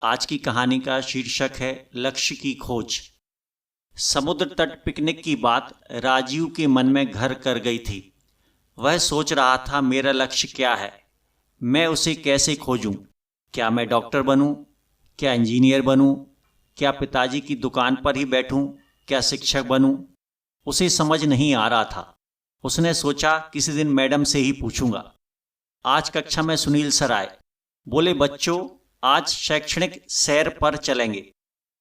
आज की कहानी का शीर्षक है लक्ष्य की खोज। समुद्र तट पिकनिक की बात राजीव के मन में घर कर गई थी। वह सोच रहा था, मेरा लक्ष्य क्या है, मैं उसे कैसे खोजूं? क्या मैं डॉक्टर बनूं? क्या इंजीनियर बनूं? क्या पिताजी की दुकान पर ही बैठूं? क्या शिक्षक बनूं? उसे समझ नहीं आ रहा था। उसने सोचा किसी दिन मैडम से ही पूछूंगा। आज कक्षा में सुनील सर आए। बोले, बच्चों आज शैक्षणिक सैर पर चलेंगे।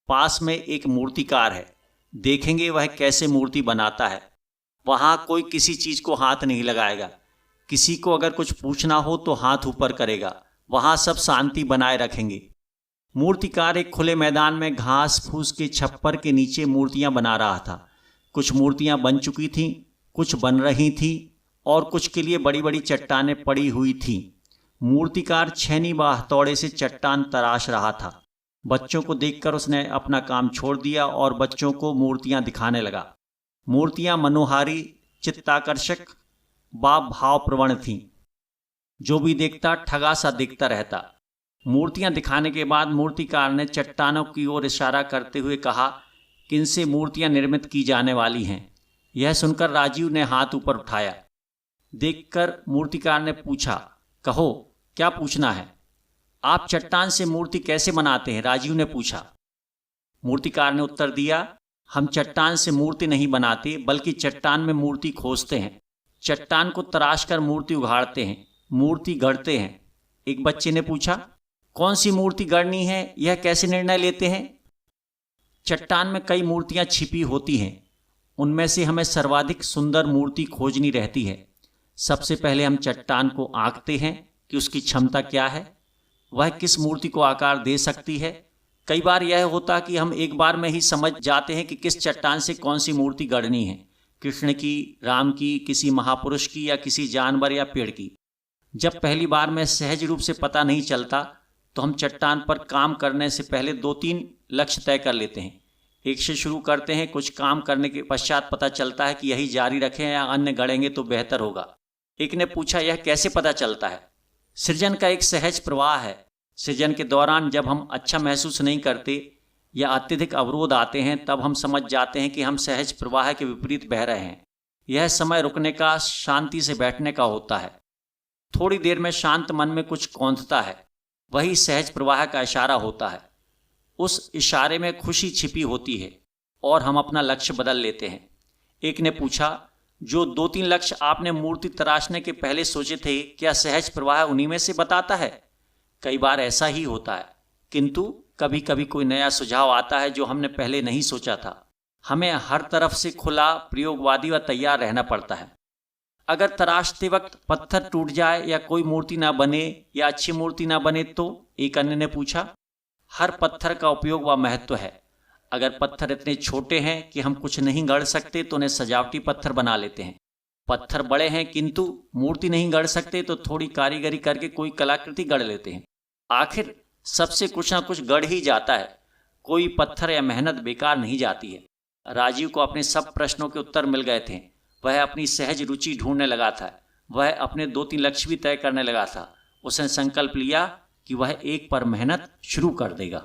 पास में एक मूर्तिकार है, देखेंगे वह कैसे मूर्ति बनाता है। वहाँ कोई किसी चीज़ को हाथ नहीं लगाएगा। किसी को अगर कुछ पूछना हो तो हाथ ऊपर करेगा। वहाँ सब शांति बनाए रखेंगे। मूर्तिकार एक खुले मैदान में घास फूस के छप्पर के नीचे मूर्तियाँ बना रहा था। कुछ मूर्तियाँ बन चुकी थीं, कुछ बन रही थीं और कुछ के लिए बड़ी बड़ी चट्टानें पड़ी हुई थीं। मूर्तिकार छेनी व हथौड़े से चट्टान तराश रहा था। बच्चों को देखकर उसने अपना काम छोड़ दिया और बच्चों को मूर्तियां दिखाने लगा। मूर्तियां मनोहारी, चित्ताकर्षक व भावप्रवण थीं। जो भी देखता ठगा सा दिखता रहता। मूर्तियां दिखाने के बाद मूर्तिकार ने चट्टानों की ओर इशारा करते हुए कहा कि इनसे मूर्तियां निर्मित की जाने वाली हैं। यह सुनकर राजीव ने हाथ ऊपर उठाया। देखकर मूर्तिकार ने पूछा, कहो क्या पूछना है? आप चट्टान से मूर्ति कैसे बनाते हैं? राजीव ने पूछा। मूर्तिकार ने उत्तर दिया, हम चट्टान से मूर्ति नहीं बनाते बल्कि चट्टान में मूर्ति खोजते हैं। चट्टान को तराश कर मूर्ति उघाड़ते हैं, मूर्ति गढ़ते हैं। एक बच्चे ने पूछा, कौन सी मूर्ति गढ़नी है, यह कैसे निर्णय लेते हैं? चट्टान में कई मूर्तियां छिपी होती हैं, उनमें से हमें सर्वाधिक सुंदर मूर्ति खोजनी रहती है। सबसे पहले हम चट्टान को आंकते हैं कि उसकी क्षमता क्या है, वह किस मूर्ति को आकार दे सकती है। कई बार यह होता कि हम एक बार में ही समझ जाते हैं कि किस चट्टान से कौन सी मूर्ति गढ़नी है, कृष्ण की, राम की, किसी महापुरुष की या किसी जानवर या पेड़ की। जब पहली बार में सहज रूप से पता नहीं चलता तो हम चट्टान पर काम करने से पहले 2-3 लक्ष्य तय कर लेते हैं। एक से शुरू करते हैं, कुछ काम करने के पश्चात पता चलता है कि यही जारी रखें या अन्य गढ़ेंगे तो बेहतर होगा। एक ने पूछा, यह कैसे पता चलता है? सृजन का एक सहज प्रवाह है। सृजन के दौरान जब हम अच्छा महसूस नहीं करते या अत्यधिक अवरोध आते हैं तब हम समझ जाते हैं कि हम सहज प्रवाह के विपरीत बह रहे हैं। यह समय रुकने का, शांति से बैठने का होता है। थोड़ी देर में शांत मन में कुछ कौंधता है, वही सहज प्रवाह का इशारा होता है। उस इशारे में खुशी छिपी होती है और हम अपना लक्ष्य बदल लेते हैं। एक ने पूछा, जो 2-3 लक्ष्य आपने मूर्ति तराशने के पहले सोचे थे, क्या सहज प्रवाह उन्हीं में से बताता है? कई बार ऐसा ही होता है, किंतु कभी कभी कोई नया सुझाव आता है जो हमने पहले नहीं सोचा था। हमें हर तरफ से खुला, प्रयोगवादी व तैयार रहना पड़ता है। अगर तराशते वक्त पत्थर टूट जाए या कोई मूर्ति ना बने या अच्छी मूर्ति ना बने तो? एक अन्य ने पूछा। हर पत्थर का उपयोग व महत्व है। अगर पत्थर इतने छोटे हैं कि हम कुछ नहीं गढ़ सकते तो उन्हें सजावटी पत्थर बना लेते हैं। पत्थर बड़े हैं किंतु मूर्ति नहीं गढ़ सकते तो थोड़ी कारीगरी करके कोई कलाकृति गढ़ लेते हैं। आखिर सबसे कुछ ना कुछ गढ़ ही जाता है। कोई पत्थर या मेहनत बेकार नहीं जाती है। राजीव को अपने सब प्रश्नों के उत्तर मिल गए थे। वह अपनी सहज रुचि ढूंढने लगा था। वह अपने 2-3 लक्ष्य भी तय करने लगा था। उसने संकल्प लिया कि वह एक पर मेहनत शुरू कर देगा।